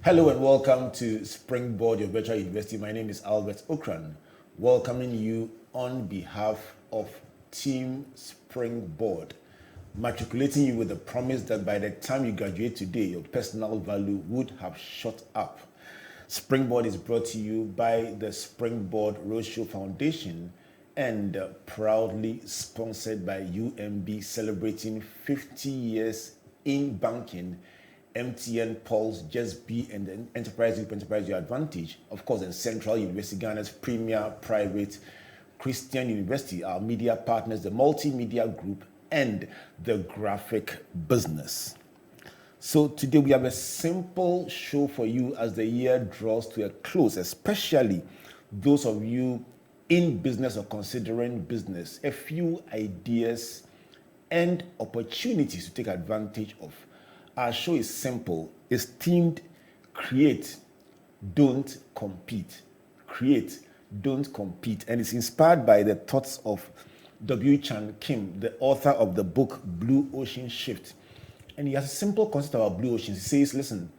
Hello and welcome to Springboard, your virtual university. My name is Albert Ocran, welcoming you on behalf of Team Springboard, matriculating you with the promise that by the time you graduate today, your personal value would have shot up. Springboard is brought to you by the Springboard Roadshow Foundation and proudly sponsored by UMB, celebrating 50 years in banking. MTN, Pulse, Just Be, and the Enterprise Your Advantage. Of course, and Central University, Ghana's premier private Christian university, our media partners, the Multimedia Group, and the Graphic Business. So today we have a simple show for you as the year draws to a close, especially those of you in business or considering business. A few ideas and opportunities to take advantage of. Our show is simple. It's themed Create, Don't Compete. Create, Don't Compete. And it's inspired by the thoughts of W. Chan Kim, the author of the book Blue Ocean Shift. And he has a simple concept about blue oceans. He says, listen,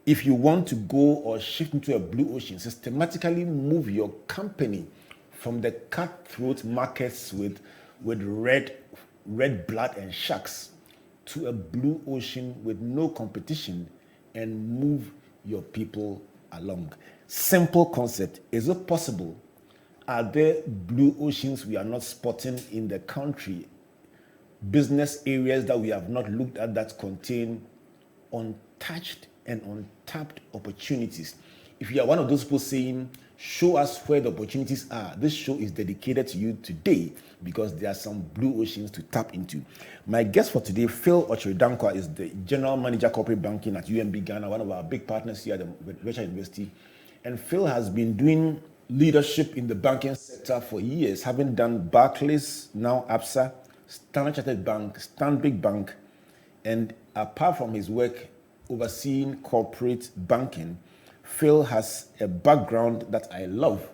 if you want to go or shift into a blue ocean, systematically move your company from the cutthroat markets with red blood and sharks to a blue ocean with no competition and move your people along. Simple concept. Is it possible? Are there blue oceans we are not spotting in the country? Business areas that we have not looked at that contain untouched and untapped opportunities. If you are one of those people saying, show us where the opportunities are, this show is dedicated to you today because there are some blue oceans to tap into. My guest for today, Philemon Okyere Danquah, is the General Manager Corporate Banking at UMB Ghana, one of our big partners here at the Virtual University. And Phil has been doing leadership in the banking sector for years, having done Barclays, now ABSA, Standard Chartered Bank, Stanbic Bank, and apart from his work overseeing corporate banking, Phil has a background that I love.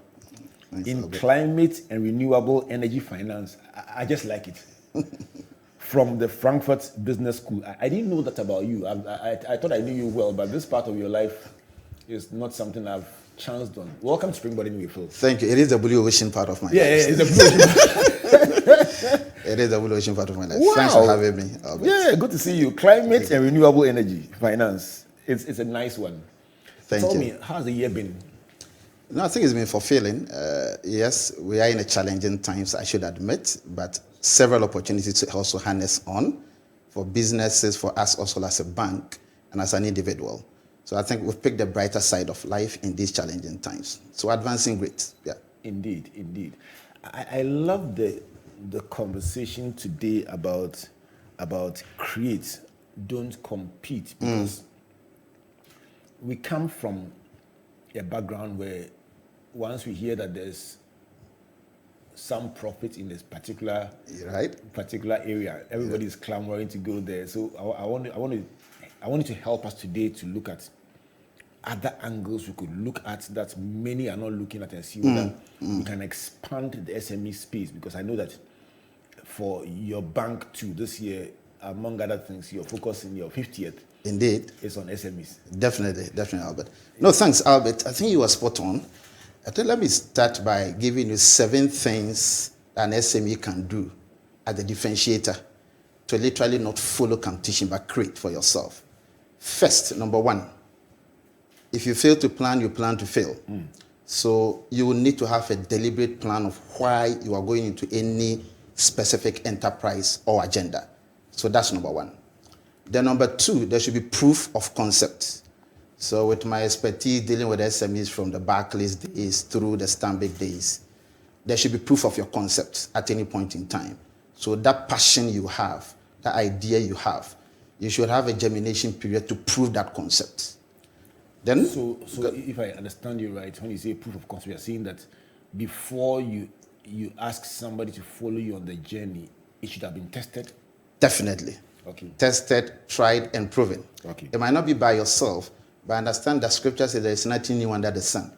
Thanks, in Albert. Climate and renewable energy finance. I just like it. From the Frankfurt Business School. I didn't know that about you. I thought I knew you well, but this part of your life is not something I've chanced on. Welcome to Springboard anyway, Phil. Thank you. It is the blue ocean part of my life. Yeah, it's the blue ocean. It is the blue ocean part of my life. Wow. Thanks for having me, Albert. Yeah, good to see you. Climate and renewable energy finance. It's a nice one. Tell me, how's the year been? No, I think it's been fulfilling. Yes, we are in a challenging times, I should admit, but several opportunities to also harness on for businesses, for us also as a bank and as an individual. So I think we've picked the brighter side of life in these challenging times. So advancing great, yeah. Indeed, indeed. I love the conversation today about create, don't compete, because we come from a background where once we hear that there's some profit in this particular area, everybody is clamoring to go there. So I want you to help us today to look at other angles we could look at that many are not looking at and see whether we can expand the SME space, because I know that for your bank too this year, among other things, you're focusing your 50th. Indeed. It's on SMEs. Definitely, Albert. No, thanks, Albert. I think you were spot on. I think let me start by giving you 7 things an SME can do as a differentiator to literally not follow competition but create for yourself. First, number 1, if you fail to plan, you plan to fail. So you will need to have a deliberate plan of why you are going into any specific enterprise or agenda. So that's number 1. Then number 2, there should be proof of concept. So with my expertise dealing with SMEs from the Barclays days through the Stanbic days, there should be proof of your concept at any point in time. So that passion you have, that idea you have, you should have a germination period to prove that concept. Then, so if I understand you right, when you say proof of concept, you're saying that before you ask somebody to follow you on the journey, it should have been tested? Definitely. Okay. Tested, tried, and proven. Okay. It might not be by yourself, but understand that scripture says there is nothing new under the sun.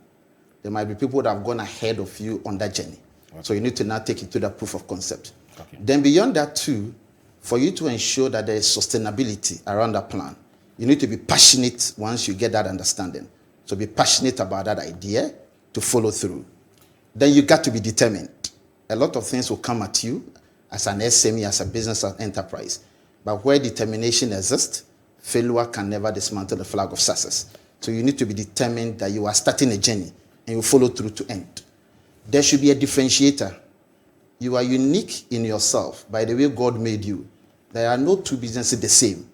There might be people that have gone ahead of you on that journey. Okay. So you need to now take it to that proof of concept. Okay. Then beyond that too, for you to ensure that there is sustainability around that plan, You need to be passionate once you get that understanding. So be passionate about that idea to follow through. Then you got to be determined. A lot of things will come at you as an SME, as a business enterprise. But where determination exists, failure can never dismantle the flag of success. So you need to be determined that you are starting a journey and you follow through to end. There should be a differentiator. You are unique in yourself by the way God made you. There are no two businesses the same,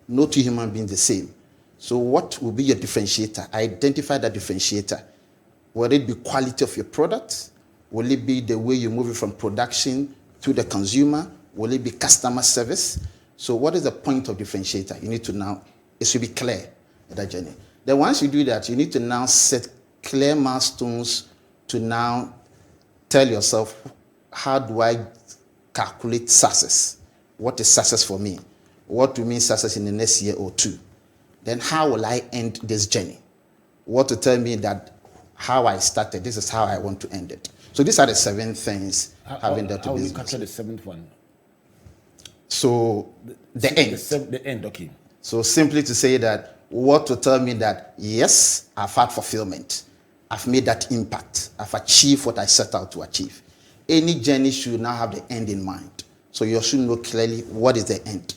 no two human beings the same. So what will be your differentiator? Identify that differentiator. Will it be quality of your product? Will it be the way you move it from production to the consumer? Will it be customer service? So what is the point of differentiator? You need to now, it should be clear in that journey. Then once you do that, you need to now set clear milestones to now tell yourself, how do I calculate success? What is success for me? What do you mean success in the next year or two? Then how will I end this journey? What to tell me that how I started, this is how I want to end it. So these are the 7 things having that to business. How will you capture the 7th one? So the end. The end, okay. So simply to say that, what to tell me that, yes, I've had fulfillment. I've made that impact. I've achieved what I set out to achieve. Any journey should now have the end in mind. So you should know clearly what is the end.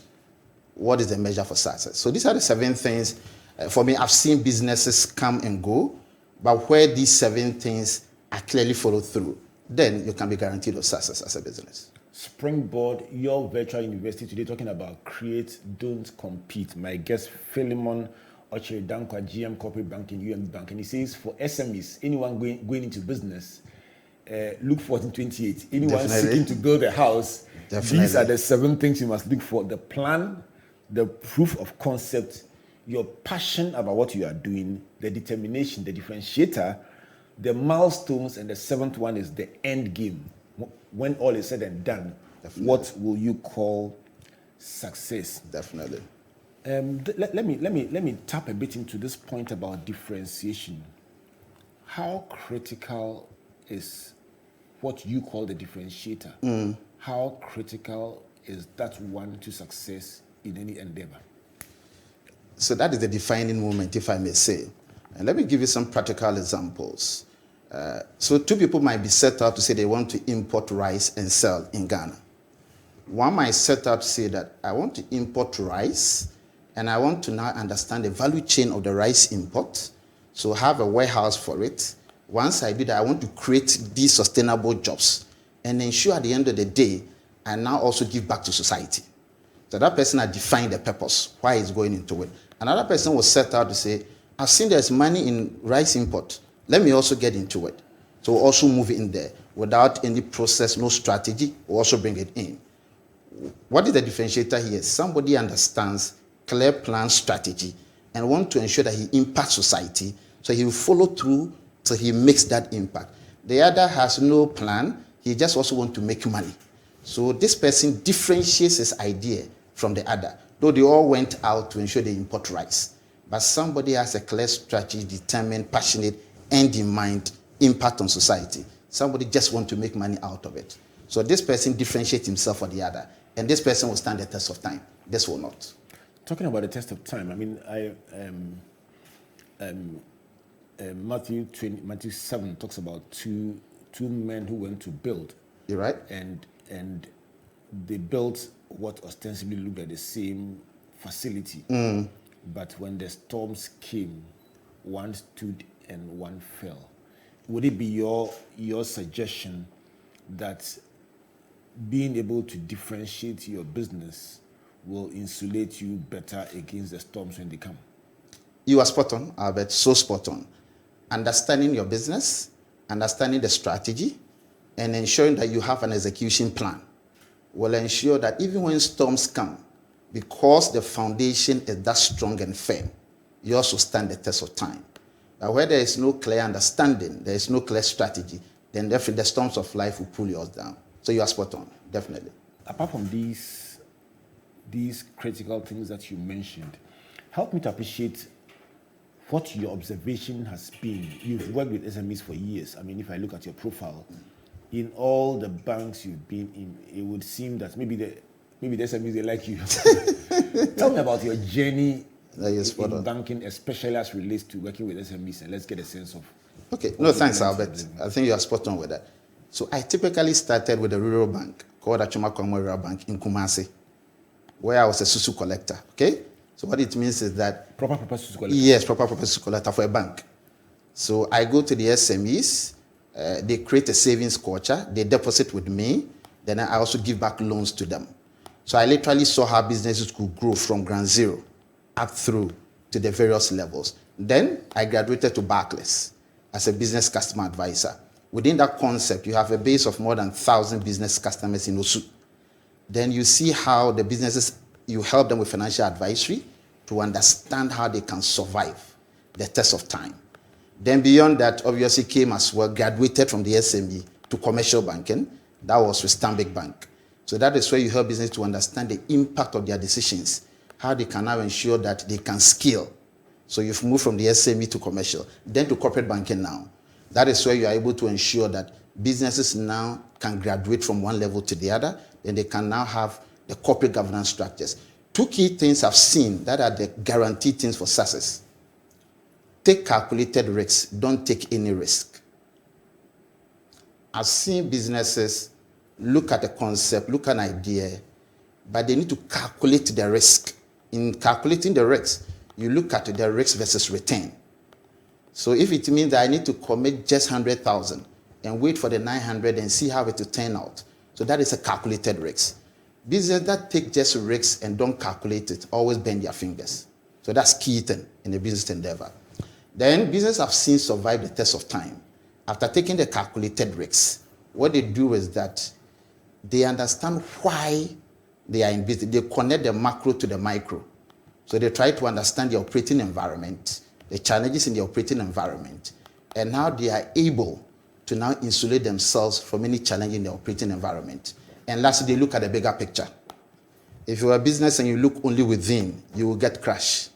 What is the measure for success? So these are the 7 things. For me, I've seen businesses come and go, but where these 7 things are clearly followed through, then you can be guaranteed of success as a business. Springboard, your virtual university today, talking about create, don't compete. My guest, Philemon Okyere Danquah, GM Corporate Banking, UMB Bank, and he says for SMEs, anyone going into business, look for 1428. Anyone Definitely. seeking to build a house, Definitely. These are the 7 things you must look for: the plan, the proof of concept, your passion about what you are doing, the determination, the differentiator, the milestones, and the 7th one is the end game. When all is said and done, Definitely. what will you call success? Definitely. Let me tap a bit into this point about differentiation. How critical is what you call the differentiator? How critical is that one to success in any endeavor? So that is the defining moment, if I may say. And let me give you some practical examples. So 2 people might be set up to say they want to import rice and sell in Ghana. One might set up to say that I want to import rice and I want to now understand the value chain of the rice import. So have a warehouse for it. Once I do that, I want to create these sustainable jobs and ensure at the end of the day, I now also give back to society. So that person has defined the purpose, why he's going into it. Another person was set out to say, I've seen there's money in rice import. Let me also get into it. So we'll also move in there without any process, no strategy. We'll also bring it in. What is the differentiator here? Somebody understands clear plan strategy and want to ensure that he impacts society. So he will follow through so he makes that impact. The other has no plan. He just also wants to make money. So this person differentiates his idea from the other, though they all went out to ensure they import rice. But somebody has a clear strategy, determined, passionate, end in mind, impact on society. Somebody just wants to make money out of it. So this person differentiates himself from the other, and this person will stand the test of time. This will not. Talking about the test of time, I mean, Matthew 7 talks about two men who went to build. You're right. And they built what ostensibly looked like the same facility. But when the storms came, one stood and one fell. Would it be your suggestion that being able to differentiate your business will insulate you better against the storms when they come? You are spot on, Albert, so spot on. Understanding your business, understanding the strategy, and ensuring that you have an execution plan will ensure that even when storms come, because the foundation is that strong and firm, you also stand the test of time. But where there is no clear understanding, there is no clear strategy, then definitely the storms of life will pull yours down. So you are spot on, definitely. Apart from these critical things that you mentioned, help me to appreciate what your observation has been. You've worked with SMEs for years. I mean, if I look at your profile, in all the banks you've been in, it would seem that maybe the SMEs, they like you. Tell me about your journey in banking, especially as relates to working with SMEs, and let's get a sense of. Okay, no, thanks, Albert. I think you are spot on with that. So I typically started with a rural bank called Achuma Rural Bank in Kumasi, where I was a susu collector. Okay, so what it means is that proper susu collector. Yes, proper susu collector for a bank. So I go to the SMEs, they create a savings culture, they deposit with me, then I also give back loans to them. So I literally saw how businesses could grow from ground zero up through to the various levels. Then I graduated to Barclays as a business customer advisor. Within that concept, you have a base of more than 1,000 business customers in Osu. Then you see how the businesses, you help them with financial advisory to understand how they can survive the test of time. Then beyond that, obviously came as well, graduated from the SME to commercial banking. That was with Stanbic Bank. So that is where you help business to understand the impact of their decisions, how they can now ensure that they can scale. So you've moved from the SME to commercial, then to corporate banking now. That is where you are able to ensure that businesses now can graduate from one level to the other, and they can now have the corporate governance structures. Two key things I've seen that are the guaranteed things for success. Take calculated risks, don't take any risk. I've seen businesses look at a concept, look at an idea, but they need to calculate the risk. In calculating the risk, you look at the risk versus return. So if it means that I need to commit just 100,000 and wait for the 900 and see how it will turn out, so that is a calculated risk. Business that take just risks and don't calculate it always bend their fingers. So that's key thing in a business endeavor. Then business have seen survive the test of time. After taking the calculated risks, what they do is that they understand why they are in business. They connect the macro to the micro. So they try to understand the operating environment, the challenges in the operating environment, and how they are able to now insulate themselves from any challenge in the operating environment. And lastly, they look at the bigger picture. If you're a business and you look only within, you will get crushed.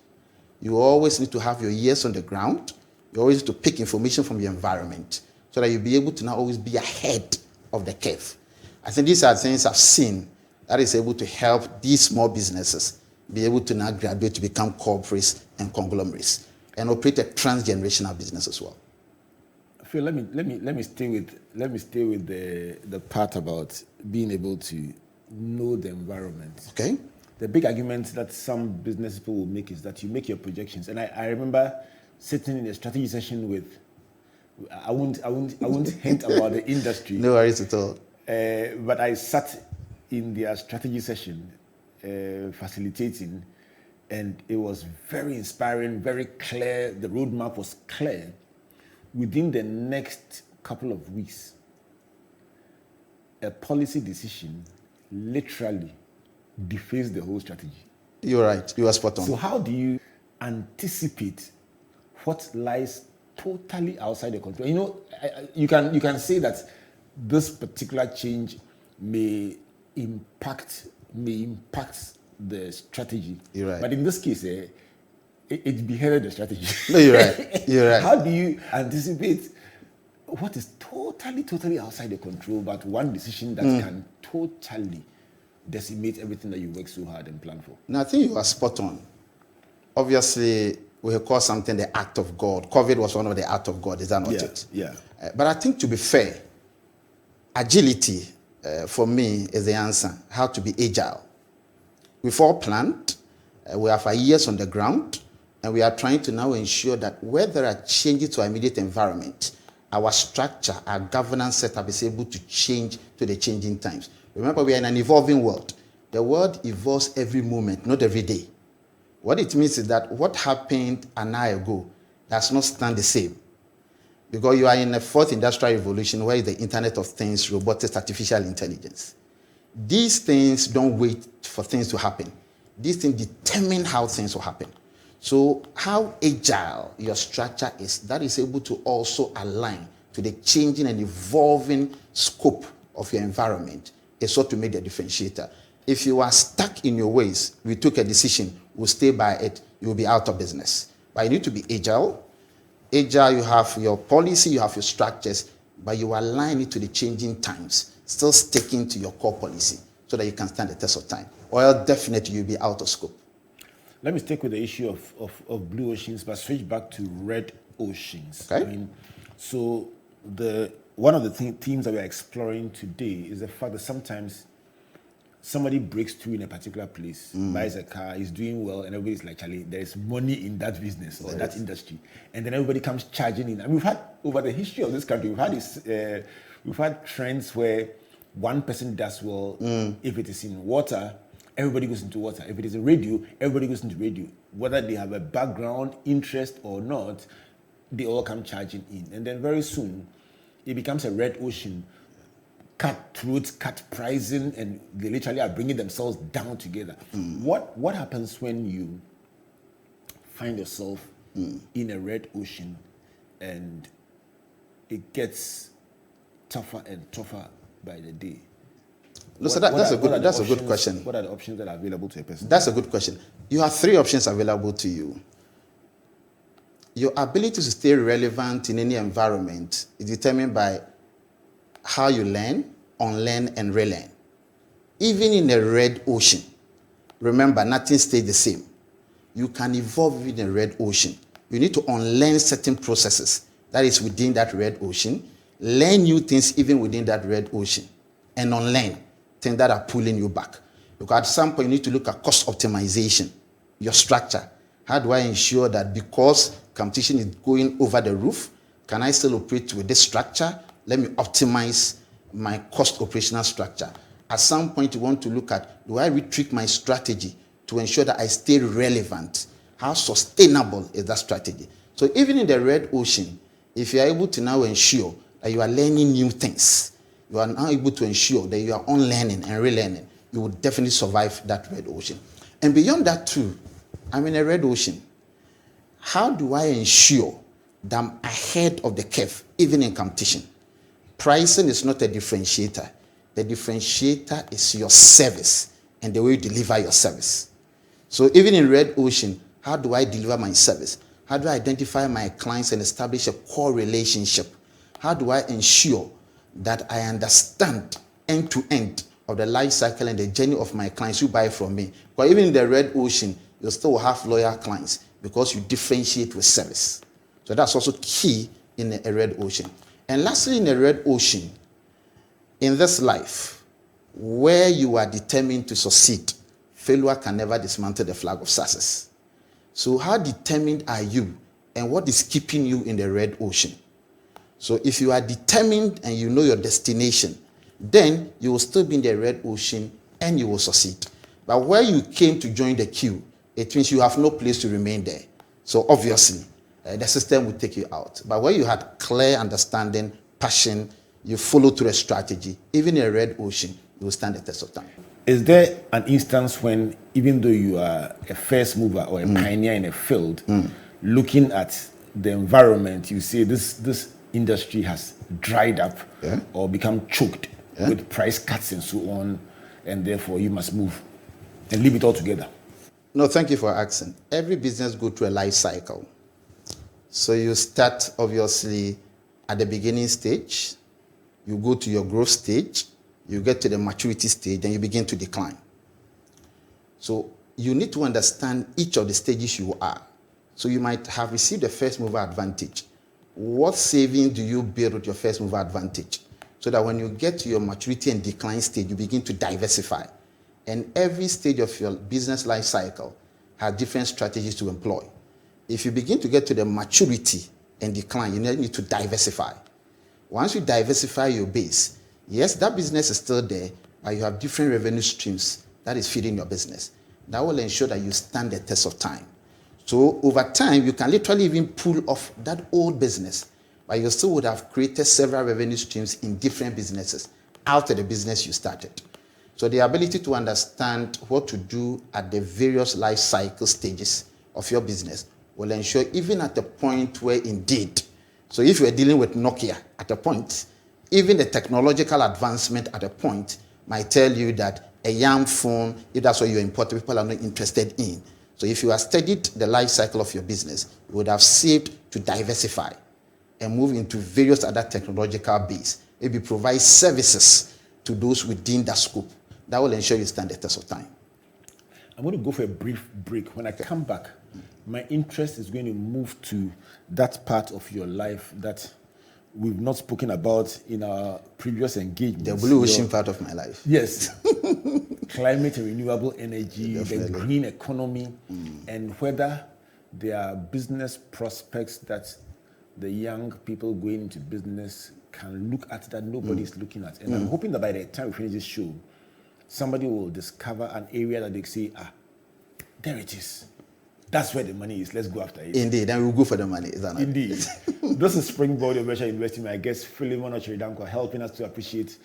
You always need to have your ears on the ground. You always need to pick information from your environment so that you'll be able to now always be ahead of the curve. I think these are things I've seen that is able to help these small businesses be able to now graduate to become corporates and conglomerates and operate a transgenerational business as well. Phil, let me stay with the part about being able to know the environment. Okay. The big argument that some business people will make is that you make your projections. And I remember sitting in a strategy session with, I won't hint about the industry. No worries at all. But I sat in their strategy session facilitating, and it was very inspiring, very clear. The roadmap was clear. Within the next couple of weeks, a policy decision literally defaced the whole strategy. You're right. You are spot on. So how do you anticipate what lies totally outside your control? You know, you can say that this particular change may impact the strategy. You're right. But in this case, it beheaded the strategy. No, you're right. You're right. How do you anticipate what is totally outside your control, but one decision that can totally decimate everything that you work so hard and plan for? Now, I think you are spot on. Obviously, we call something the act of God. COVID was one of the act of God. Is that not it? Yeah. But I think, to be fair, agility for me is the answer. How to be agile. We've all planned. We have our ears on the ground, and we are trying to now ensure that where there are changes to our immediate environment, our structure, our governance setup is able to change to the changing times. Remember, we are in an evolving world. The world evolves every moment, not every day. What it means is that what happened an hour ago does not stand the same. Because you are in a fourth industrial revolution where the Internet of Things, robotics, artificial intelligence. These things don't wait for things to happen. These things determine how things will happen. So how agile your structure is, that is able to also align to the changing and evolving scope of your environment is what to make the differentiator. If you are stuck in your ways, we took a decision, we'll stay by it, you'll be out of business. But you need to be agile. Agile, you have your policy, you have your structures, but you align it to the changing times, still sticking to your core policy so that you can stand the test of time. Or else definitely you'll be out of scope. Let me stick with the issue of blue oceans, but switch back to red oceans. Okay. I mean, so one of the themes that we're exploring today is the fact that sometimes somebody breaks through in a particular place, buys a car, is doing well, and everybody's like, Charlie, there's money in that business or that industry. And then everybody comes charging in. And we've had, over the history of this country, we've had trends where one person does well. If it is in water, everybody goes into water. If it is in radio, everybody goes into radio. Whether they have a background, interest or not, they all come charging in. And then very soon, it becomes a red ocean. Cut throats, cut pricing, and they literally are bringing themselves down together. What happens when you find yourself in a red ocean and it gets tougher and tougher by the day? No, so that's a good question. What are the options that are available to a person? That's a good question. You have 3 options available to you. Your ability to stay relevant in any environment is determined by how you learn, unlearn, and relearn. Even in a red ocean, remember, nothing stays the same. You can evolve in a red ocean. You need to unlearn certain processes that is within that red ocean, learn new things even within that red ocean, and unlearn things that are pulling you back. Because at some point, you need to look at cost optimization, your structure. How do I ensure that because competition is going over the roof, can I still operate with this structure? Let me optimize my cost operational structure. At some point, you want to look at, do I retweak my strategy to ensure that I stay relevant? How sustainable is that strategy? So even in the red ocean, if you are able to now ensure that you are learning new things, you are now able to ensure that you are unlearning and relearning, you will definitely survive that red ocean. And beyond that too, I'm in a red ocean. How do I ensure that I'm ahead of the curve, even in competition? Pricing is not a differentiator. The differentiator is your service and the way you deliver your service. So even in red ocean, how do I deliver my service? How do I identify my clients and establish a core relationship? How do I ensure that I understand end to end of the life cycle and the journey of my clients who buy from me? But even in the red ocean, you still have loyal clients because you differentiate with service. So that's also key in a red ocean. And lastly, in a red ocean, in this life, where you are determined to succeed, failure can never dismantle the flag of success. So how determined are you and what is keeping you in the red ocean? So if you are determined and you know your destination, then you will still be in the red ocean and you will succeed. But where you came to join the queue, it means you have no place to remain there. So obviously, the system will take you out. But where you had clear understanding, passion, you follow through a strategy, even in a red ocean, you will stand the test of time. Is there an instance when, even though you are a first mover or a pioneer in a field, looking at the environment, you say this industry has dried up or become choked with price cuts and so on, and therefore you must move and leave it all together? No, thank you for asking. Every business goes through a life cycle. So you start, obviously, at the beginning stage, you go to your growth stage, you get to the maturity stage, then you begin to decline. So you need to understand each of the stages you are. So you might have received a first mover advantage. What savings do you build with your first mover advantage? So that when you get to your maturity and decline stage, you begin to diversify. And every stage of your business life cycle has different strategies to employ. If you begin to get to the maturity and decline, you need to diversify. Once you diversify your base, yes, that business is still there, but you have different revenue streams that is feeding your business. That will ensure that you stand the test of time. So over time, you can literally even pull off that old business, but you still would have created several revenue streams in different businesses out of the business you started. So the ability to understand what to do at the various life cycle stages of your business will ensure, even at the point where indeed, so if you are dealing with Nokia at a point, even the technological advancement at a point might tell you that a young phone, if that's what you're importing, people are not interested in. So if you have studied the life cycle of your business, you would have saved to diversify and move into various other technological base. Maybe provide services to those within that scope. That will ensure you stand the test of time. I'm going to go for a brief break. When I come back, my interest is going to move to that part of your life that we've not spoken about in our previous engagements. The blue ocean part of my life. Yes. Climate and renewable energy, Definitely. the green economy, and whether there are business prospects that the young people going into business can look at that nobody's looking at. And I'm hoping that by the time we finish this show, somebody will discover an area that they say, there it is. That's where the money is. Let's go after it. Indeed, and we'll go for the money. Is that not? Indeed. This is Springboard, your virtual investing. My guest, Philemon Okyere Danquah, helping us to appreciate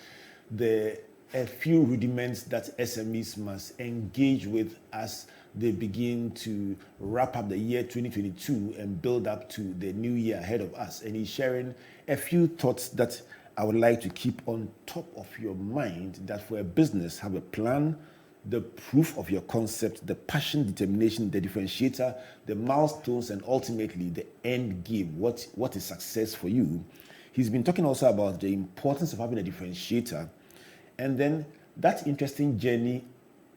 a few rudiments that SMEs must engage with as they begin to wrap up the year 2022 and build up to the new year ahead of us. And he's sharing a few thoughts that I would like to keep on top of your mind, that for a business, have a plan, the proof of your concept, the passion, determination, the differentiator, the milestones, and ultimately the end game. What is success for you? He's been talking also about the importance of having a differentiator, and then that interesting journey,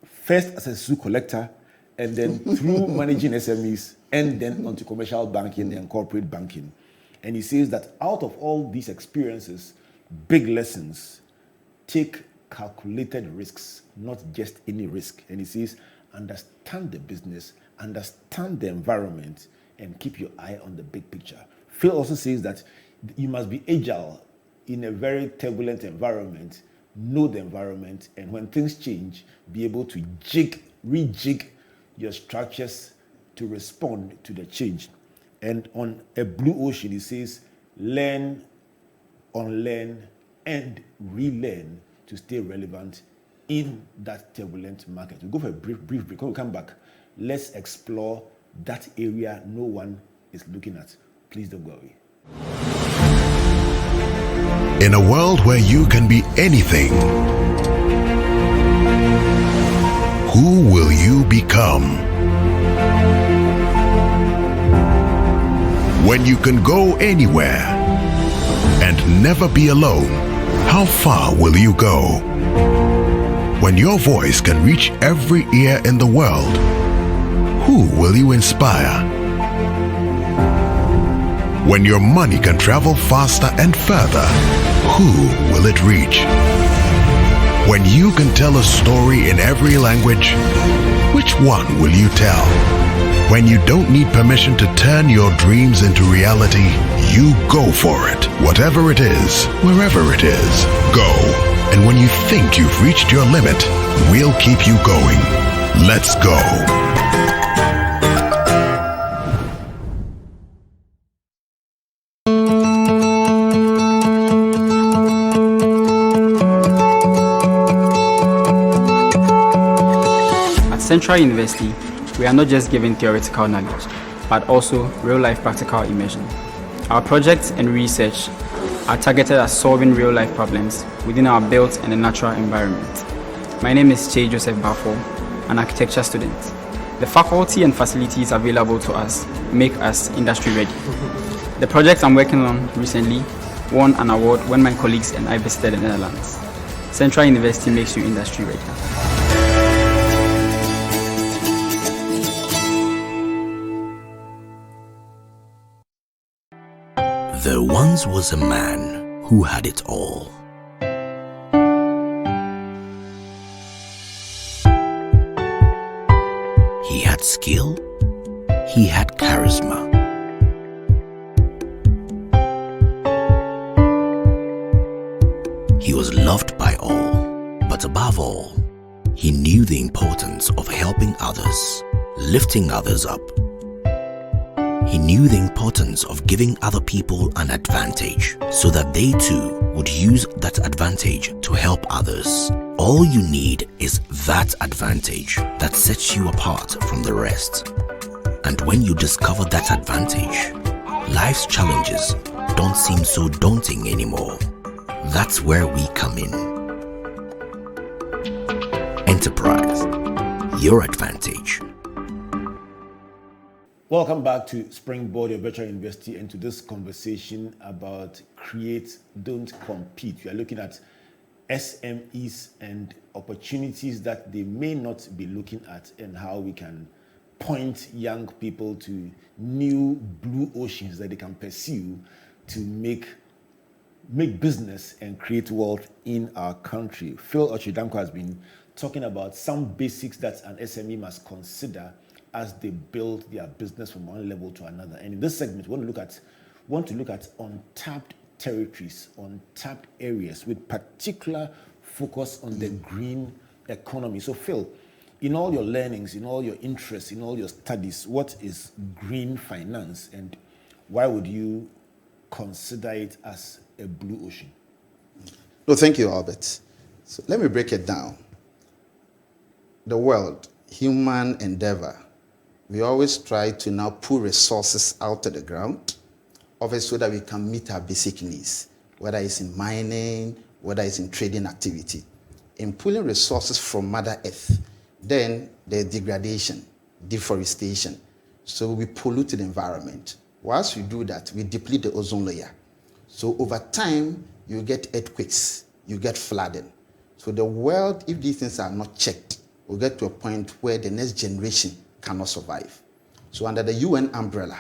first as a zoo collector, and then through managing SMEs, and then onto commercial banking and corporate banking. And he says that out of all these experiences, big lessons, take calculated risks, not just any risk. And he says, understand the business, understand the environment, and keep your eye on the big picture. Phil also says that you must be agile in a very turbulent environment, know the environment, and when things change, be able to rejig your structures to respond to the change. And on a blue ocean, he says, learn, unlearn, and relearn to stay relevant in that turbulent market. We'll go for a brief break. When we come back, let's explore that area no one is looking at. Please don't go away. In a world where you can be anything, who will you become? When you can go anywhere and never be alone, how far will you go? When your voice can reach every ear in the world, who will you inspire? When your money can travel faster and further, who will it reach? When you can tell a story in every language, which one will you tell? When you don't need permission to turn your dreams into reality, you go for it. Whatever it is, wherever it is, go. And when you think you've reached your limit, we'll keep you going. Let's go. At Central University, we are not just giving theoretical knowledge, but also real-life practical immersion. Our projects and research are targeted at solving real-life problems within our built and natural environment. My name is Che Joseph Bafo, an architecture student. The faculty and facilities available to us make us industry-ready. The project I'm working on recently won an award when my colleagues and I visited the Netherlands. Central University makes you industry-ready. There once was a man who had it all. He had skill, he had charisma. He was loved by all, but above all, he knew the importance of helping others, lifting others up. He knew the importance of giving other people an advantage so that they too would use that advantage to help others. All you need is that advantage that sets you apart from the rest. And when you discover that advantage, life's challenges don't seem so daunting anymore. That's where we come in. Enterprise, your advantage. Welcome back to Springboard, your virtual university, and to this conversation about create, don't compete. We are looking at SMEs and opportunities that they may not be looking at, and how we can point young people to new blue oceans that they can pursue to make business and create wealth in our country. Phil Okyere Danquah has been talking about some basics that an SME must consider as they build their business from one level to another. And in this segment, we want to look at untapped territories, untapped areas with particular focus on the green economy. So Phil, in all your learnings, in all your interests, in all your studies, what is green finance, and why would you consider it as a blue ocean? No, thank you, Albert. So let me break it down. The world, human endeavor, we always try to now pull resources out of the ground, obviously, so that we can meet our basic needs, whether it's in mining, whether it's in trading activity. In pulling resources from Mother Earth, then there's degradation, deforestation. So we pollute the environment. Once we do that, we deplete the ozone layer. So over time, you get earthquakes, you get flooding. So the world, if these things are not checked, will get to a point where the next generation cannot survive. So under the UN umbrella,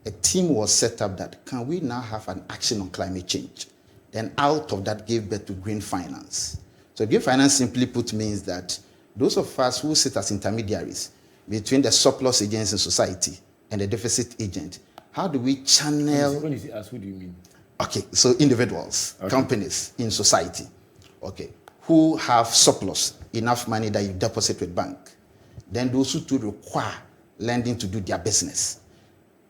a team was set up that can we now have an action on climate change? Then out of that gave birth to green finance. So green finance simply put means that those of us who sit as intermediaries between the surplus agents in society and the deficit agent, how do we channel? When you say us, who do you mean? Okay, so individuals, companies in society, okay, who have surplus, enough money that you deposit with bank. Then those who do require lending to do their business.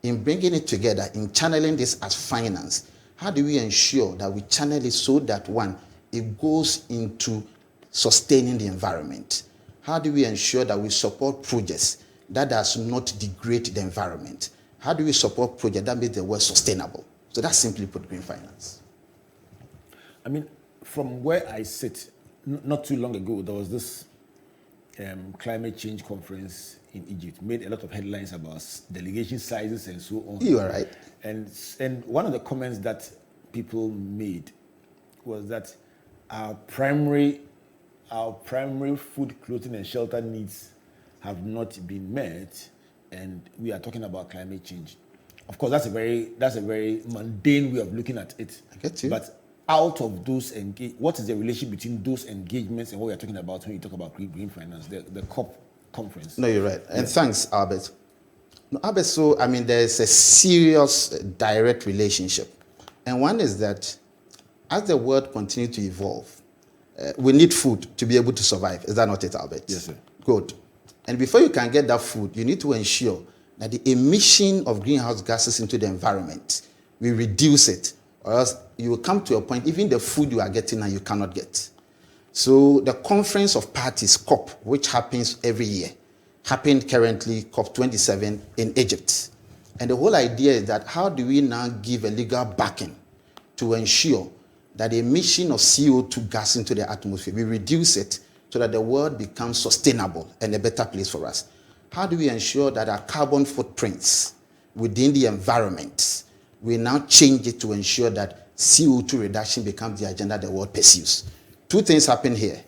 In bringing it together, in channeling this as finance, how do we ensure that we channel it so that, one, it goes into sustaining the environment? How do we ensure that we support projects that does not degrade the environment? How do we support projects that make the world sustainable? So that's simply put green finance. I mean, from where I sit, not too long ago, there was this climate change conference in Egypt, made a lot of headlines about delegation sizes and so on. You are right. And one of the comments that people made was that our primary food, clothing, and shelter needs have not been met, and we are talking about climate change. Of course, that's a very mundane way of looking at it. I get you. But out of those what is the relation between those engagements and what we are talking about when you talk about green finance, the COP conference? No, you're right. And thanks, Albert. No, Albert, so, I mean, there's a serious direct relationship. And one is that as the world continues to evolve, we need food to be able to survive. Is that not it, Albert? Yes, sir. Good. And before you can get that food, you need to ensure that the emission of greenhouse gases into the environment, we reduce it, or else you will come to a point, even the food you are getting now, you cannot get. So the Conference of Parties, COP, which happens every year, happened currently, COP27 in Egypt. And the whole idea is that how do we now give a legal backing to ensure that the emission of CO2 gas into the atmosphere, we reduce it so that the world becomes sustainable and a better place for us? How do we ensure that our carbon footprints within the environment, we now change it to ensure that CO2 reduction becomes the agenda the world pursues? Two things happen here.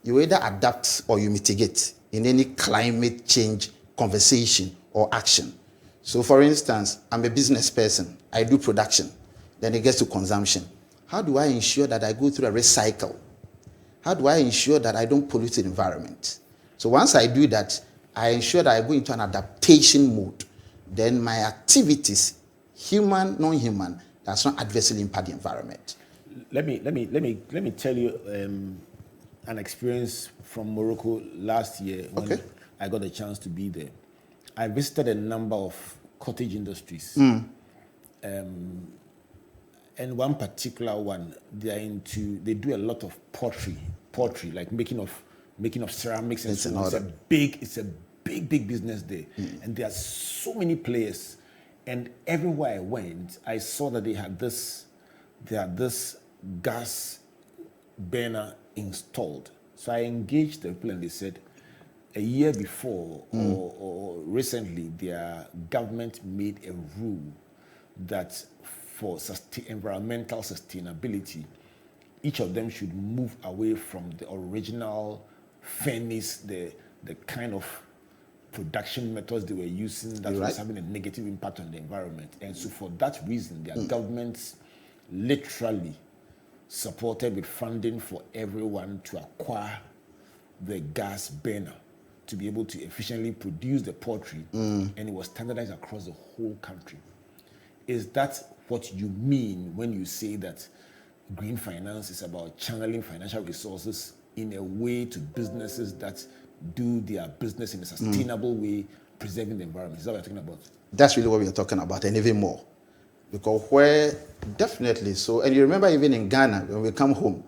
You either adapt or you mitigate in any climate change conversation or action. So for instance, I'm a business person. I do production. Then it gets to consumption. How do I ensure that I go through a recycle? How do I ensure that I don't pollute the environment? So once I do that, I ensure that I go into an adaptation mode. Then my activities, human, non-human, does not adversely impact the environment. Let me tell you an experience from Morocco last year when I got a chance to be there. I visited a number of cottage industries. And one particular one, they do a lot of pottery, like making of ceramics and so on. It's a big business there. And there are so many players. And everywhere I went, I saw that they had this gas burner installed. So I engaged the people and they said, a year before or recently, their government made a rule that for environmental sustainability, each of them should move away from the original furnace, the kind of production methods they were using that was having a negative impact on the environment. And so for that reason, their governments literally supported with funding for everyone to acquire the gas burner to be able to efficiently produce the poultry, and it was standardized across the whole country. Is that what you mean when you say that green finance is about channeling financial resources in a way to businesses that do their business in a sustainable way, preserving the environment? Is that what you're talking about? That's really what we're talking about, and even more. Because where, definitely so, and you remember even in Ghana, when we come home,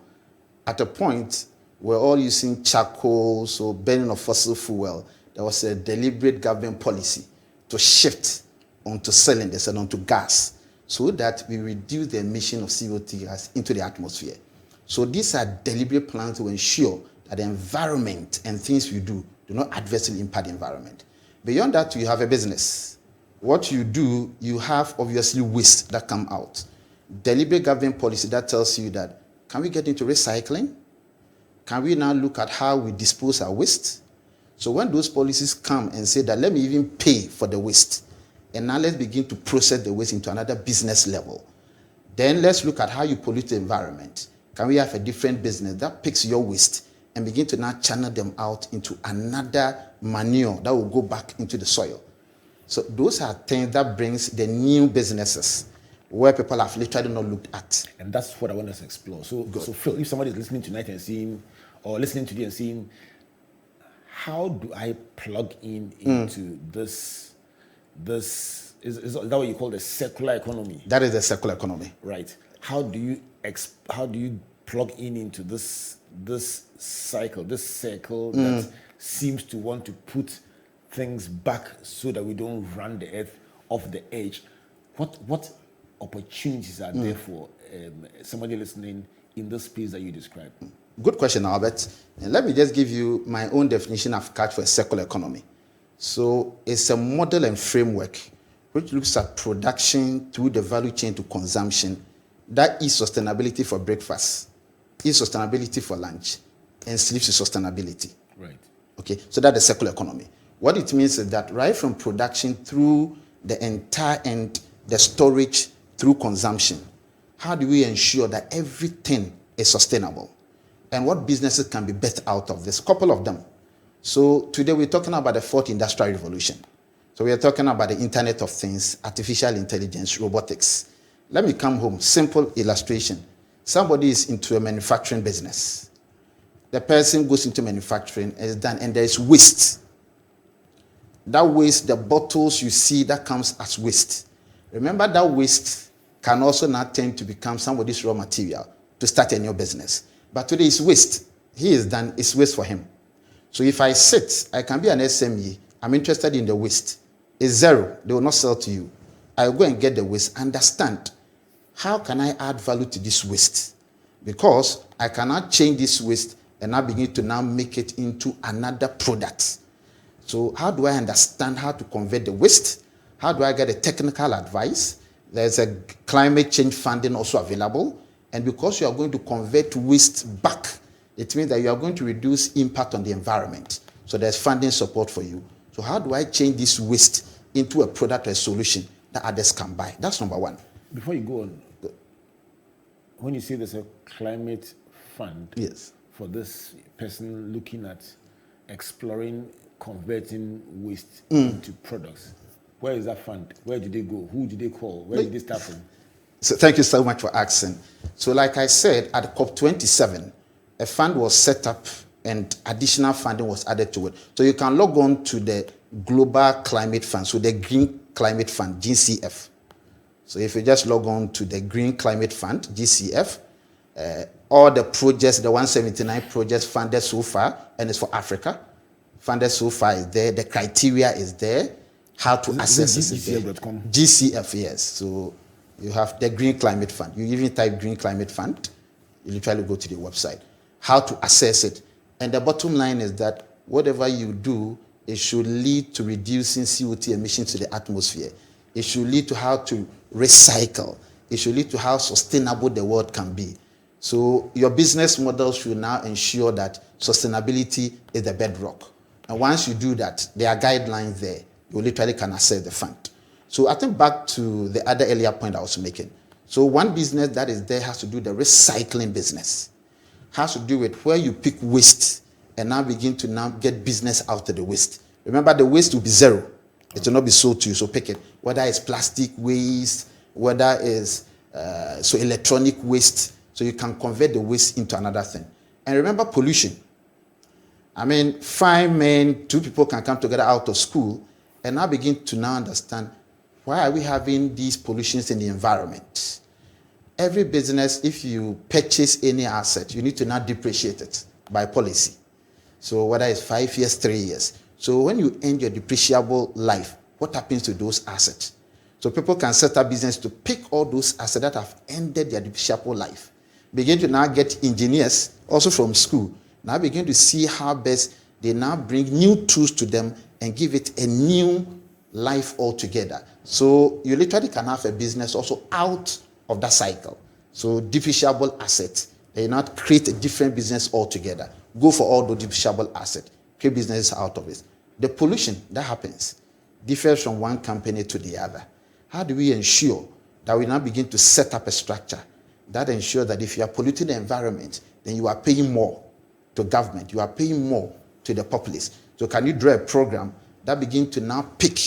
at a point, we're all using charcoal, so burning of fossil fuel. There was a deliberate government policy to shift onto cylinders and onto gas so that we reduce the emission of CO2 gas into the atmosphere. So these are deliberate plans to ensure that the environment and things we do not adversely impact the environment. Beyond that, you have a business. What you do, you have obviously waste that come out. Deliberate government policy that tells you that, can we get into recycling? Can we now look at how we dispose our waste? So when those policies come and say that, let me even pay for the waste, and now let's begin to process the waste into another business level. Then let's look at how you pollute the environment. Can we have a different business that picks your waste and begin to now channel them out into another manure that will go back into the soil? So those are things that brings the new businesses where people have literally not looked at. And that's what I want us to explore. So Phil, if somebody is listening tonight and seeing, or listening today and seeing, how do I plug into this, is that what you call the circular economy? That is the circular economy. Right. How do you plug into this circle that seems to want to put things back so that we don't run the earth off the edge? What opportunities are there for somebody listening in the space that you described? Good question, Albert. And let me just give you my own definition of catch for a circular economy. So it's a model and framework which looks at production through the value chain to consumption. That is sustainability for breakfast, is sustainability for lunch, and sleeps to sustainability. Right. Okay, so that's the circular economy. What it means is that right from production through the entire end, the storage through consumption, how do we ensure that everything is sustainable? And what businesses can be better out of this? A couple of them. So today we're talking about the fourth industrial revolution. So we are talking about the Internet of Things, artificial intelligence, robotics. Let me come home. Simple illustration. Somebody is into a manufacturing business. The person goes into manufacturing and is done, and there is waste. That waste, the bottles you see, that comes as waste. Remember, that waste can also now tend to become somebody's raw material to start a new business. But today it's waste. He is done, it's waste for him. So if I sit, I can be an SME, I'm interested in the waste. It's zero, they will not sell to you. I go and get the waste, understand, how can I add value to this waste? Because I cannot change this waste and I begin to now make it into another product. So how do I understand how to convert the waste? How do I get a technical advice? There's a climate change funding also available. And because you are going to convert waste back, it means that you are going to reduce impact on the environment. So there's funding support for you. So how do I change this waste into a product or a solution that others can buy? That's number one. Before you go on, when you say there's a climate fund for this person looking at exploring converting waste into products, where is that fund? Where did they go? Who did they call? Where did they start from? So thank you so much for asking. So like I said, at COP27, a fund was set up and additional funding was added to it. So you can log on to the Global Climate Fund, so the Green Climate Fund, GCF. So if you just log on to the Green Climate Fund, GCF, all the projects, the 179 projects funded so far, and it's for Africa, funded so far is there, the criteria is there, how to access it is there. GCF, yes. So you have the Green Climate Fund. You even type Green Climate Fund, you literally go to the website. How to access it. And the bottom line is that whatever you do, it should lead to reducing CO2 emissions to the atmosphere. It should lead to how to recycle. It should lead to how sustainable the world can be. So your business model should now ensure that sustainability is the bedrock. And once you do that, there are guidelines there. You literally can access the fund. So I think back to the other earlier point I was making. So one business that is there has to do the recycling business. Has to do with where you pick waste and now begin to now get business out of the waste. Remember, the waste will be zero. It will not be sold to you, so pick it. Whether it's plastic waste, whether it's electronic waste, so you can convert the waste into another thing. And remember pollution. I mean, 5 men, 2 people can come together out of school and now begin to now understand why are we having these pollutions in the environment. Every business, if you purchase any asset, you need to now depreciate it by policy. So whether it's 5 years, 3 years. So when you end your depreciable life, what happens to those assets? So people can set up business to pick all those assets that have ended their depreciable life. Begin to now get engineers, also from school, now begin to see how best they now bring new tools to them and give it a new life altogether. So you literally can have a business also out of that cycle. So depreciable assets, they not create a different business altogether. Go for all the depreciable assets, create businesses out of it. The pollution that happens differs from one company to the other. How do we ensure that we now begin to set up a structure that ensures that if you are polluting the environment, then you are paying more to government, you are paying more to the populace. So can you draw a program that begins to now pick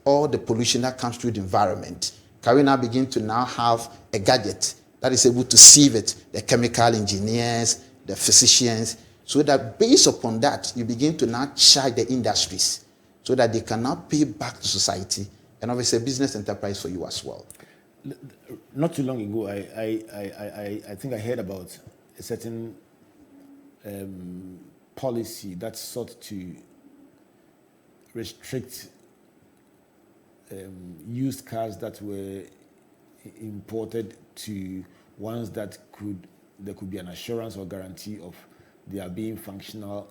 all the pollution that comes through the environment? Can we now begin to now have a gadget that is able to sieve it, the chemical engineers, the physicians, so that based upon that, you begin to now charge the industries so that they can now pay back to society, and obviously a business enterprise for you as well. Not too long ago, I think I heard about a certain policy that sought to restrict used cars that were imported to ones that there could be an assurance or guarantee of they are being functional,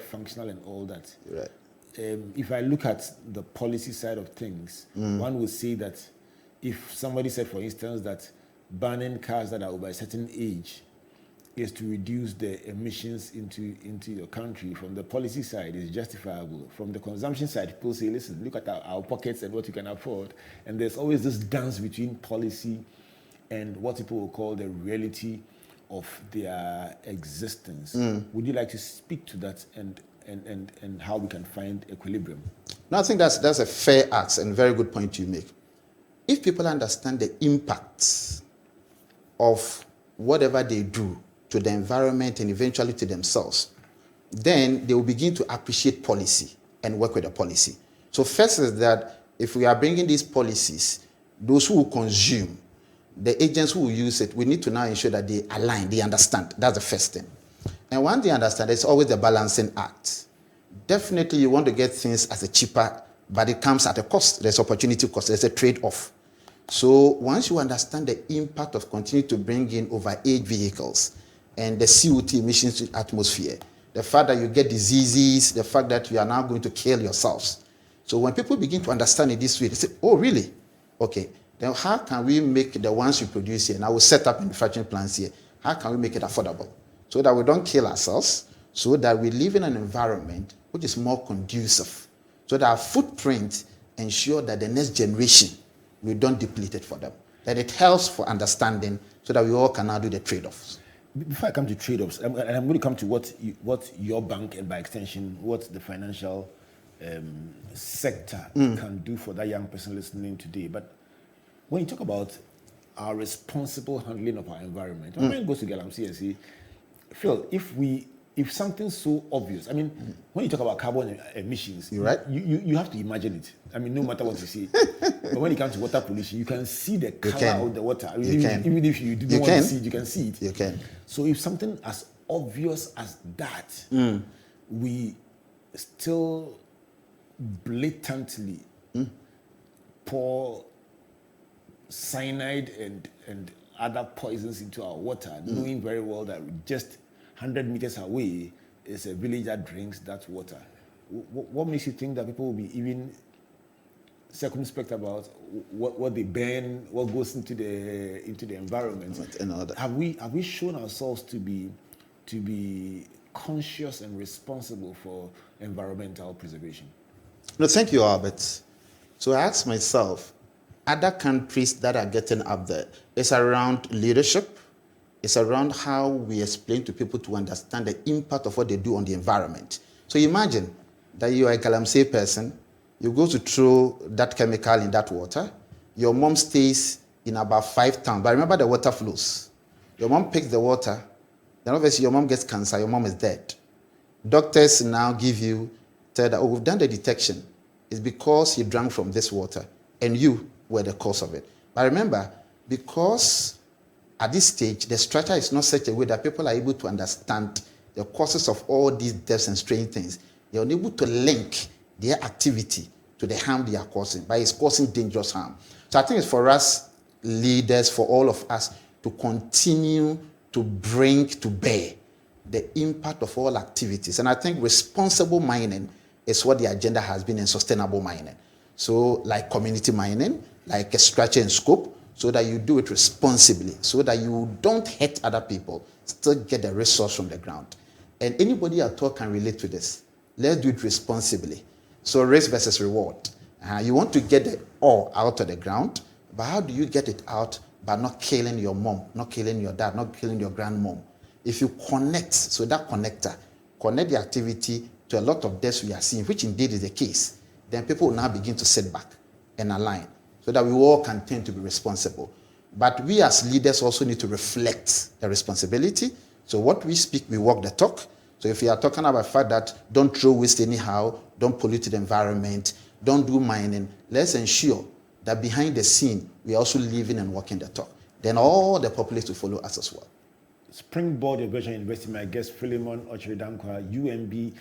functional and all that. You're right. If I look at the policy side of things, one would say that if somebody said, for instance, that banning cars that are over a certain age is to reduce the emissions into your country, from the policy side is justifiable. From the consumption side, people say, listen, look at our pockets and what you can afford. And there's always this dance between policy and what people will call the reality of their existence. Would you like to speak to that and how we can find equilibrium? No, I think that's a fair ask and very good point you make. If people understand the impact of whatever they do to the environment and eventually to themselves, then they will begin to appreciate policy and work with the policy. So first is that if we are bringing these policies, those who will consume, the agents who will use it, we need to now ensure that they align, they understand. That's the first thing. And once they understand, it's always the balancing act. Definitely you want to get things as a cheaper, but it comes at a cost. There's opportunity cost, there's a trade-off. So once you understand the impact of continuing to bring in overage vehicles and the CO2 emissions to the atmosphere, the fact that you get diseases, the fact that you are now going to kill yourselves. So when people begin to understand it this way, they say, oh, really? Okay, then how can we make the ones we produce here, and I will set up manufacturing plants here, how can we make it affordable? So that we don't kill ourselves, so that we live in an environment which is more conducive, so that our footprint ensure that the next generation, we don't deplete it for them. That it helps for understanding so that we all can now do the trade-offs. Before I come to trade-offs, I'm going to come to what your bank and by extension, what the financial sector can do for that young person listening today. But when you talk about our responsible handling of our environment, my mind goes to Galamsey and say, Phil, if something so obvious, I mean, when you talk about carbon emissions, you're right. You have to imagine it. I mean, no matter what you see. But when it comes to water pollution, you can see the color of the water. I mean, even if you don't want to see it, you can see it. You can. So if something as obvious as that, we still blatantly pour cyanide and other poisons into our water, knowing very well that just 100 meters away is a village that drinks that water. What makes you think that people will be even circumspect about what they burn, what goes into the environment. Have we shown ourselves to be conscious and responsible for environmental preservation? No, thank you, Albert. So I asked myself, other countries that are getting up there, it's around leadership, it's around how we explain to people to understand the impact of what they do on the environment. So imagine that you are a Galamsey person, you go to throw that chemical in that water, your mom stays in about 5 towns, but remember the water flows. Your mom picks the water, then obviously your mom gets cancer, your mom is dead. Doctors now tell that, oh, we've done the detection. It's because you drank from this water and you were the cause of it. But remember, because at this stage, the structure is not such a way that people are able to understand the causes of all these deaths and strange things. They are unable to link their activity to the harm they are causing, but it's causing dangerous harm. So I think it's for us leaders, for all of us, to continue to bring to bear the impact of all activities. And I think responsible mining is what the agenda has been in sustainable mining. So like community mining, like a structure and scope, so that you do it responsibly, so that you don't hurt other people, still get the resource from the ground. And anybody at all can relate to this. Let's do it responsibly. So risk versus reward. You want to get it all out of the ground, but how do you get it out by not killing your mom, not killing your dad, not killing your grandmom? If you connect, so that connector, connect the activity to a lot of deaths we are seeing, which indeed is the case, then people will now begin to sit back and align so that we all can tend to be responsible. But we as leaders also need to reflect the responsibility. So what we speak, we walk the talk. So if we are talking about the fact that don't throw waste anyhow, don't pollute the environment, don't do mining, let's ensure that behind the scene, we are also living and walking the talk. Then all the populace will follow us as well. Springboard Virtual University, my guest Philemon Okyere Danquah, UMB.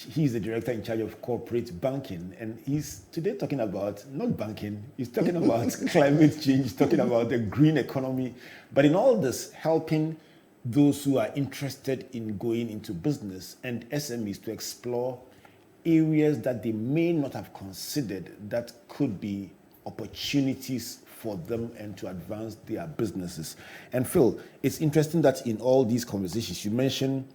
He's the director in charge of corporate banking, and he's today talking about not banking, he's talking about climate change, talking about the green economy, but in all this, helping those who are interested in going into business and SMEs to explore areas that they may not have considered that could be opportunities for them and to advance their businesses. And Phil, it's interesting that in all these conversations, you mentioned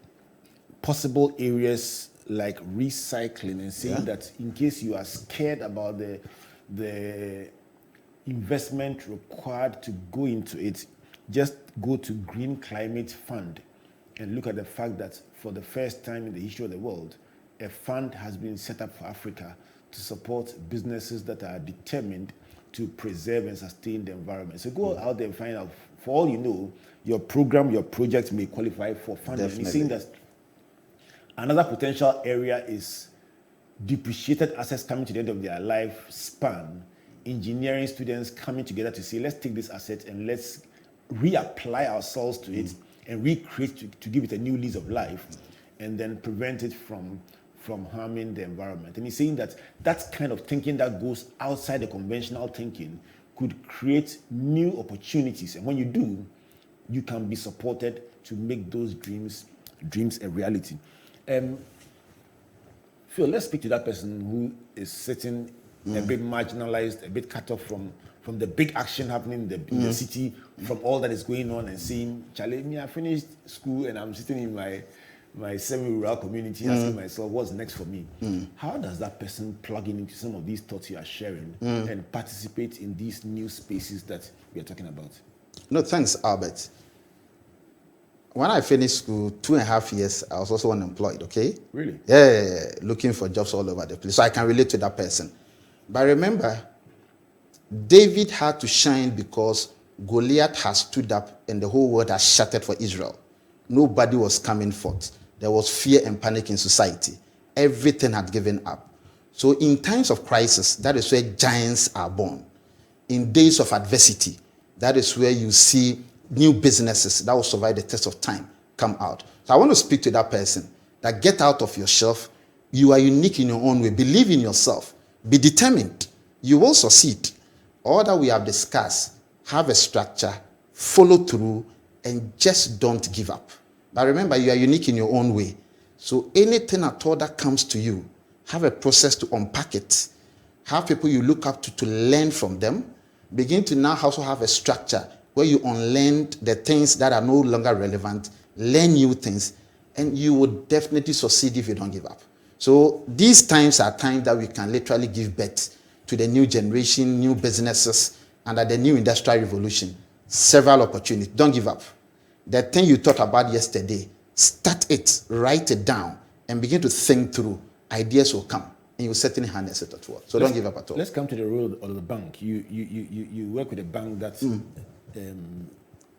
possible areas like recycling and saying that in case you are scared about the investment required to go into it, just go to Green Climate Fund and look at the fact that for the first time in the history of the world, a fund has been set up for Africa to support businesses that are determined to preserve and sustain the environment. So go out there and find out, for all you know, your program, your project may qualify for funding. And you're seeing that another potential area is depreciated assets coming to the end of their lifespan, engineering students coming together to say, let's take this asset and let's reapply ourselves to it and recreate to give it a new lease of life and then prevent it from harming the environment. And he's saying that that kind of thinking that goes outside the conventional thinking could create new opportunities. And when you do, you can be supported to make those dreams a reality. Phil, let's speak to that person who is sitting a bit marginalized, a bit cut off from the big action happening in the city, from all that is going on, and saying, Charlie, I finished school and I'm sitting in my semi-rural community asking myself, what's next for me? How does that person plug into some of these thoughts you are sharing and participate in these new spaces that we are talking about? No, thanks, Albert. When I finished school, 2.5 years, I was also unemployed, okay? Really? Yeah, looking for jobs all over the place. So I can relate to that person. But remember, David had to shine because Goliath has stood up and the whole world has shattered for Israel. Nobody was coming forth. There was fear and panic in society. Everything had given up. So in times of crisis, that is where giants are born. In days of adversity, that is where you see new businesses that will survive the test of time come out. So I want to speak to that person that get out of your shelf. You are unique in your own way. Believe in yourself. Be determined. You will succeed. All that we have discussed, have a structure, follow through, and just don't give up. But remember, you are unique in your own way. So anything at all that comes to you, have a process to unpack it. have people you look up to learn from them, begin to now also have a structure where you unlearn the things that are no longer relevant, learn new things, and you will definitely succeed if you don't give up. So these times are times that we can literally give birth to the new generation, new businesses, and at the new industrial revolution. Several opportunities. Don't give up. The thing you thought about yesterday, start it, write it down, and begin to think through. Ideas will come, and you will certainly harness it at work. So don't give up at all. Let's come to the role of the bank. You work with a bank that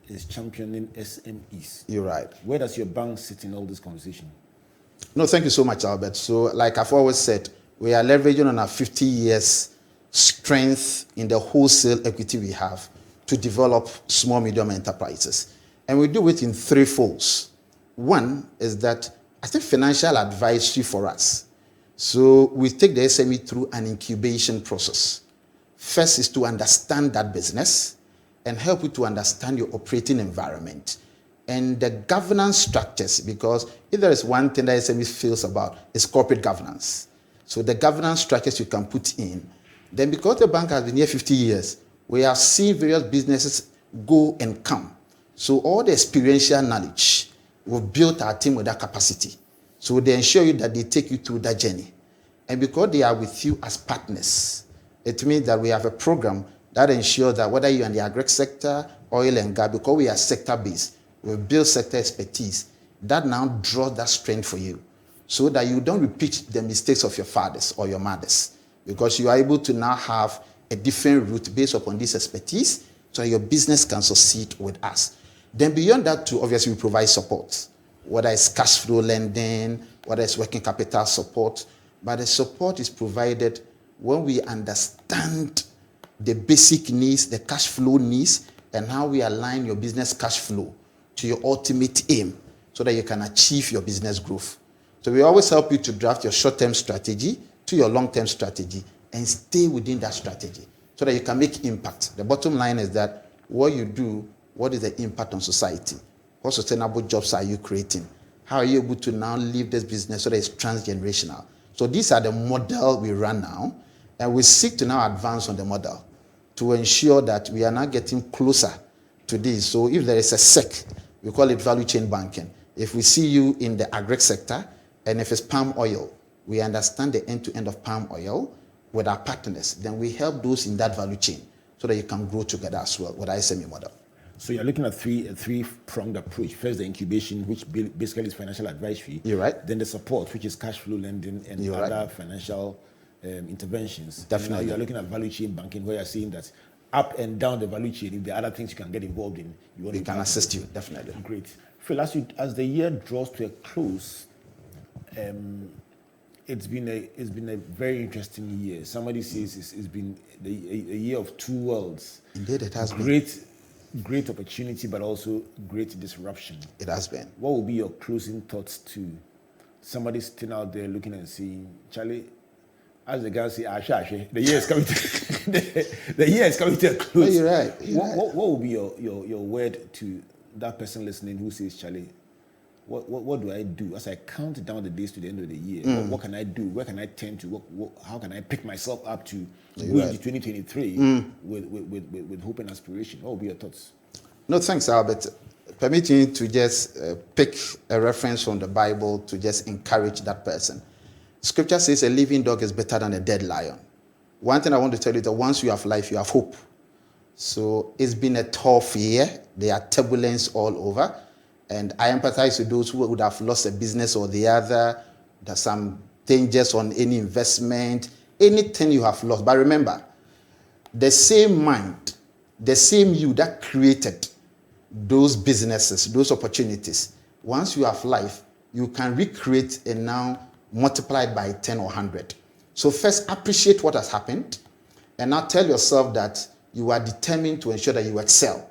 is championing SMEs. You're right. Where does your bank sit in all this conversation? No, thank you so much, Albert. So, like I've always said, we are leveraging on our 50 years strength in the wholesale equity we have to develop small, medium enterprises. And we do it in three folds. One is that I think financial advisory for us. So we take the SME through an incubation process. First is to understand that business and help you to understand your operating environment and the governance structures, because if there is one thing that SME feels about, is corporate governance. So the governance structures you can put in. Then because the bank has been here 50 years, we have seen various businesses go and come. So all the experiential knowledge, we've built our team with that capacity. So they ensure you that they take you through that journey. And because they are with you as partners, it means that we have a program that ensures that whether you're in the agri sector, oil and gas, because we are sector-based, we build sector expertise, that now draws that strength for you so that you don't repeat the mistakes of your fathers or your mothers, because you are able to now have a different route based upon this expertise so that your business can succeed with us. Then beyond that too, obviously we provide support, whether it's cash flow lending, whether it's working capital support, but the support is provided when we understand the basic needs, the cash flow needs, and how we align your business cash flow to your ultimate aim so that you can achieve your business growth. So we always help you to draft your short-term strategy to your long-term strategy and stay within that strategy so that you can make impact. The bottom line is that what you do, what is the impact on society? What sustainable jobs are you creating? How are you able to now leave this business so that it's transgenerational? So these are the model we run now, and we seek to now advance on the model to ensure that we are now getting closer to this. So if there is a SEC, we call it value chain banking. If we see you in the agri sector, and if it's palm oil, we understand the end-to-end of palm oil with our partners. Then we help those in that value chain so that you can grow together as well with our SME model. So you're looking at a three-pronged approach. First, the incubation, which basically is financial advisory. You're right. Then the support, which is cash flow lending and You're other right. financial interventions. Definitely. Now you're looking at value chain banking, where you're seeing that up and down the value chain, if there are other things you can get involved in, We can assist you, definitely. Great. Phil, as the year draws to a close, it's been a very interesting year. Somebody says it's been a year of two worlds. Indeed, it has been. Great opportunity, but also great disruption. It has been. What will be your closing thoughts to somebody sitting out there looking and saying, Charlie, as the guys say, the year is coming to the year is coming to a close. Oh, you're right. What will be your word to that person listening who says, Charlie, what do I do as I count down the days to the end of the year? What can I do? Where can I turn to? How can I pick myself up to go into 2023 with hope and aspiration? What will be your thoughts? No, thanks, Albert. Permit me to just pick a reference from the Bible to just encourage that person. Scripture says a living dog is better than a dead lion. One thing I want to tell you is that once you have life, you have hope. So it's been a tough year. There are turbulence all over. And I empathize with those who would have lost a business or the other. There's some dangers on any investment, anything you have lost. But remember, the same mind, the same you that created those businesses, those opportunities, once you have life, you can recreate and now multiply it by 10 or 100. So first, appreciate what has happened, and now tell yourself that you are determined to ensure that you excel,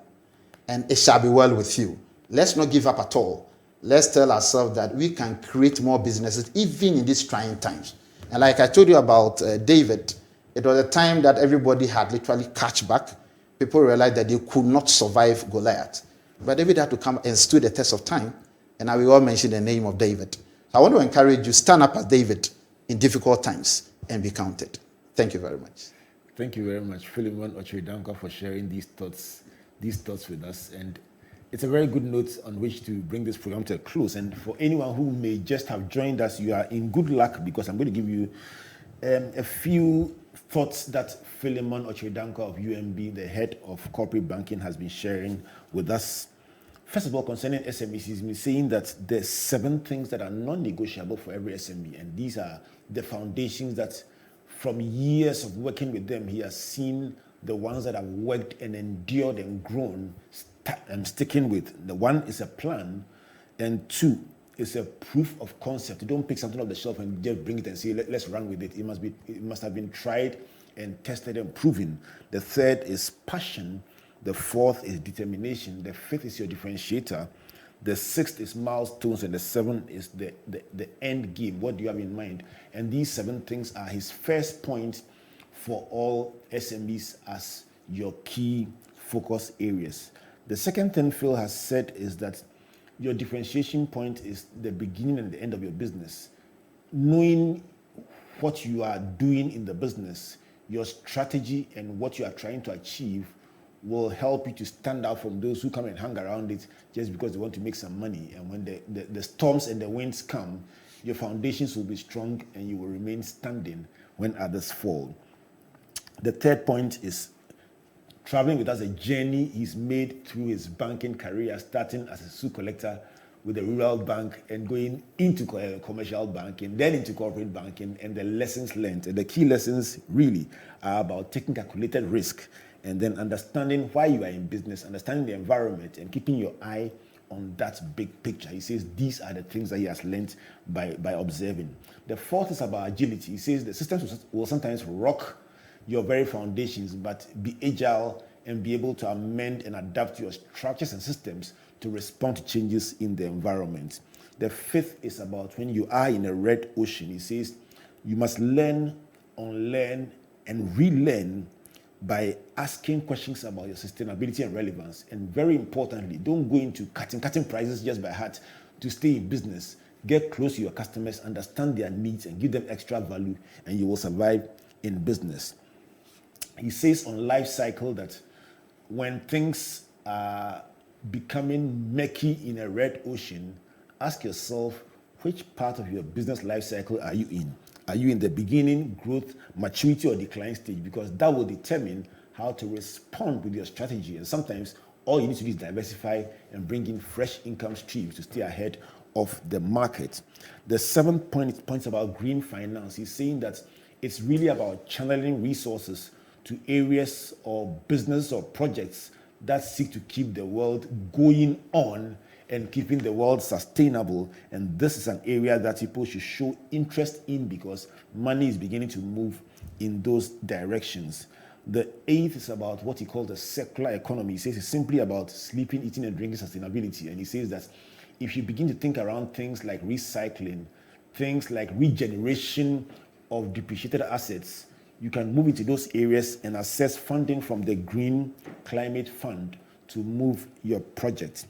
and it shall be well with you. Let's not give up at all. Let's tell ourselves that we can create more businesses even in these trying times. And like I told you about David, it was a time that everybody had literally catch back. People realized that they could not survive Goliath. But David had to come and stood the test of time. And I will all mention the name of David. So I want to encourage you, stand up as David in difficult times and be counted. Thank you very much. Thank you very much, Philemon Okyere Danquah, for sharing these thoughts with us. And it's a very good note on which to bring this program to a close. And for anyone who may just have joined us, you are in good luck, because I'm going to give you a few thoughts that Philemon Okyere Danquah of UMB, the head of corporate banking, has been sharing with us. First of all, concerning SMEs, he's been saying that there's 7 things that are non-negotiable for every SME, and these are the foundations that, from years of working with them, he has seen the ones that have worked and endured and grown and sticking with. The 1 is a plan, and 2 is a proof of concept. You don't pick something off the shelf and just bring it and say, let's run with it. It must have been tried and tested and proven. The 3rd is passion. The 4th is determination. The 5th is your differentiator. The 6th is milestones, and the 7th is the end game. What do you have in mind? And these 7 things are his first point for all SMEs as your key focus areas. The second thing Phil has said is that your differentiation point is the beginning and the end of your business. Knowing what you are doing in the business, your strategy, and what you are trying to achieve will help you to stand out from those who come and hang around it just because they want to make some money. And when the storms and the winds come, your foundations will be strong and you will remain standing when others fall. The 3rd point is traveling with us, a journey he's made through his banking career, starting as a sous collector with a rural bank and going into commercial banking, then into corporate banking, and the lessons learned. And the key lessons really are about taking calculated risk, and then understanding why you are in business, understanding the environment, and keeping your eye on that big picture. He says these are the things that he has learned by observing. The 4th is about agility. He says the systems will sometimes rock your very foundations, but be agile and be able to amend and adapt your structures and systems to respond to changes in the environment. The 5th is about when you are in a red ocean. He says you must learn, unlearn, and relearn by asking questions about your sustainability and relevance. And very importantly, don't go into cutting prices just by heart to stay in business. Get close to your customers, understand their needs, and give them extra value, and you will survive in business. He says on life cycle that when things are becoming murky in a red ocean, ask yourself, which part of your business life cycle are you in? Are you in the beginning, growth, maturity, or decline stage? Because that will determine how to respond with your strategy. And sometimes all you need to do is diversify and bring in fresh income streams to stay ahead of the market. The 7th point points about green finance. He's saying that it's really about channeling resources to areas or business or projects that seek to keep the world going on and keeping the world sustainable. And this is an area that people should show interest in because money is beginning to move in those directions. The 8th is about what he calls the circular economy. He says it's simply about sleeping, eating, and drinking sustainability. And he says that if you begin to think around things like recycling, things like regeneration of depreciated assets, you can move into those areas and access funding from the Green Climate Fund to move your project.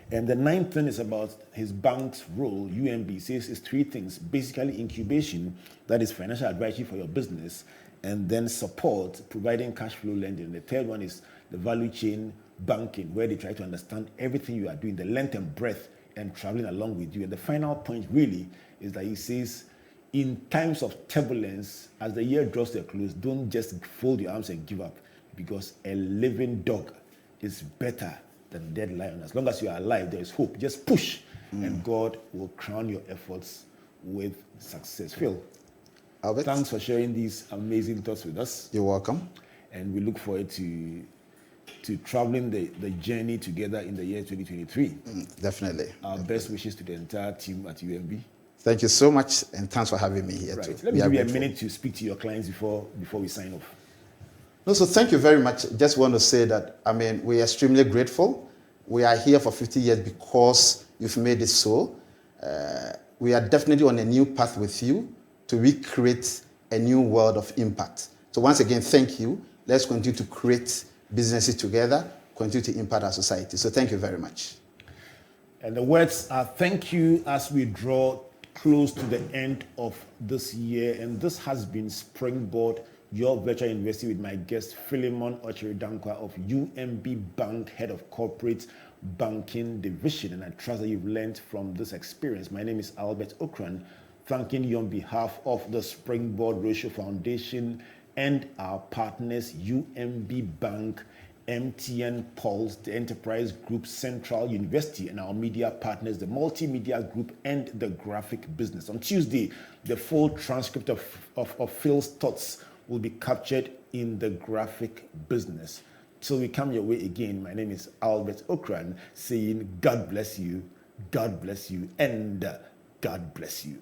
And the 9th thing is about his bank's role. UMB says it's 3 things. Basically, incubation, that is financial advisory for your business, and then support, providing cash flow lending. The 3rd one is the value chain banking, where they try to understand everything you are doing, the length and breadth, and traveling along with you. And the final point really is that he says, in times of turbulence, as the year draws to a close, don't just fold your arms and give up, because a living dog is better than a dead lion. As long as you are alive, there is hope. Just push, and God will crown your efforts with success. Phil, Albert, thanks for sharing these amazing thoughts with us. You're welcome. And we look forward to traveling the journey together in the year 2023. Definitely. Our best wishes to the entire team at UMB. Thank you so much, and thanks for having me here too. Let me give you a minute to speak to your clients before we sign off. No, so thank you very much. Just want to say that, we're extremely grateful. We are here for 50 years because you've made it so. We are definitely on a new path with you to recreate a new world of impact. So once again, thank you. Let's continue to create businesses together, continue to impact our society. So thank you very much. And the words are thank you as we draw close to the end of this year, and this has been Springboard, your virtual university, with my guest Philemon Okyere Danquah of UMB Bank, Head of Corporate Banking Division, and I trust that you've learned from this experience. My name is Albert Ocran, thanking you on behalf of the Springboard Ratio Foundation and our partners UMB Bank, MTN Pulse, the Enterprise Group, Central University, and our media partners, the Multimedia Group and the Graphic Business. On Tuesday, the full transcript of Phil's thoughts will be captured in the Graphic Business. Till we come your way again, my name is Albert Ocran, saying God bless you, and God bless you.